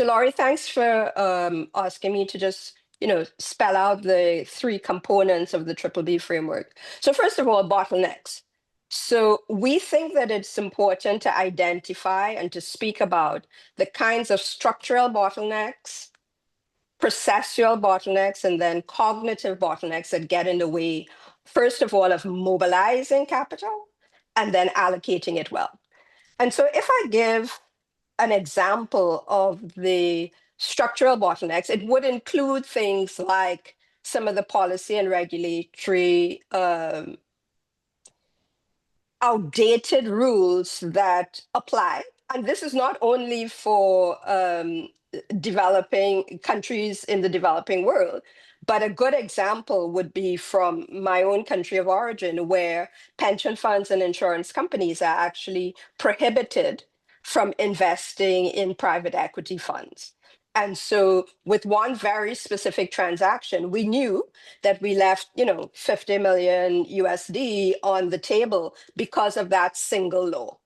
So Laurie, thanks for asking me to just, spell out the three components of the Triple B framework. So first of all, bottlenecks. So we think that it's important to identify and to speak about the kinds of structural bottlenecks, processual bottlenecks, and then cognitive bottlenecks that get in the way, first of all, of mobilizing capital and then allocating it well. And so if I give an example of the structural bottlenecks, it would include things like some of the policy and regulatory outdated rules that apply. And this is not only for developing countries in the developing world, but a good example would be from my own country of origin, where pension funds and insurance companies are actually prohibited from investing in private equity funds. And so with one very specific transaction, we knew that we left, 50 million USD on the table because of that single law.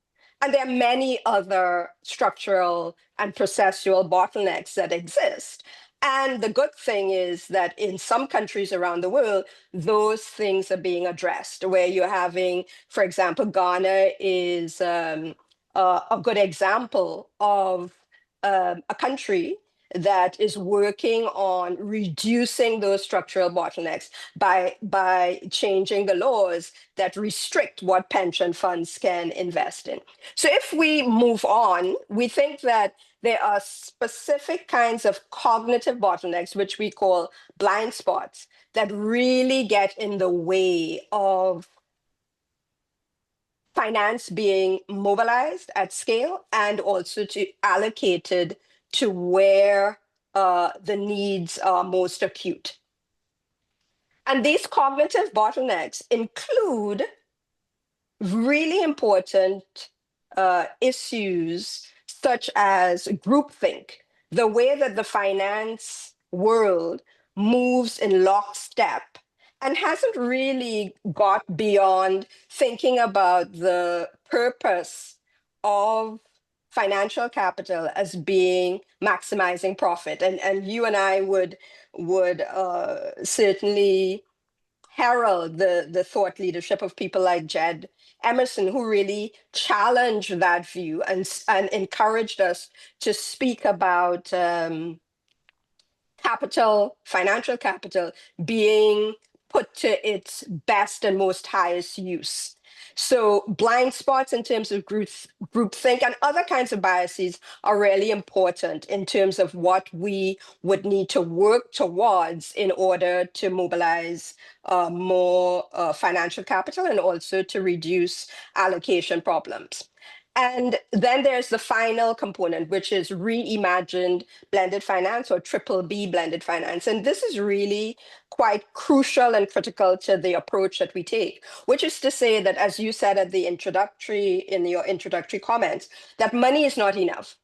And there are many other structural and processual bottlenecks that exist. And the good thing is that in some countries around the world, those things are being addressed, where you're having, for example, Ghana is a good example of a country that is working on reducing those structural bottlenecks by changing the laws that restrict what pension funds can invest in. So if we move on, we think that there are specific kinds of cognitive bottlenecks, which we call blind spots, that really get in the way of finance being mobilized at scale and also to allocated to where the needs are most acute. And these cognitive bottlenecks include really important issues such as groupthink, the way that the finance world moves in lockstep and hasn't really got beyond thinking about the purpose of financial capital as being maximizing profit. And you and I would certainly herald the thought leadership of people like Jed Emerson, who really challenged that view and encouraged us to speak about financial capital being put to its best and most highest use. So blind spots in terms of groupthink and other kinds of biases are really important in terms of what we would need to work towards in order to mobilize more financial capital and also to reduce allocation problems. And then there's the final component, which is reimagined blended finance or triple B blended finance. And this is really quite crucial and critical to the approach that we take, which is to say that, as you said in your introductory comments, that money is not enough.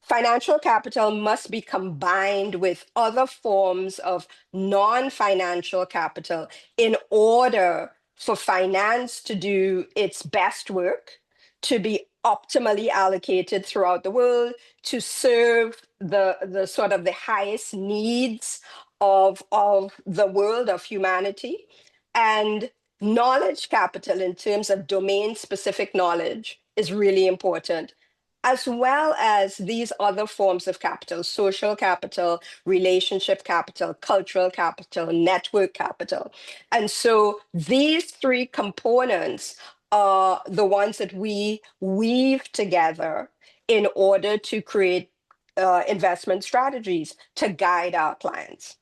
Financial capital must be combined with other forms of non-financial capital in order for finance to do its best work, to be optimally allocated throughout the world, to serve the sort of the highest needs of the world, of humanity. And knowledge capital in terms of domain-specific knowledge is really important, as well as these other forms of capital: social capital, relationship capital, cultural capital, network capital. And so these three components are the ones that we weave together in order to create investment strategies to guide our clients.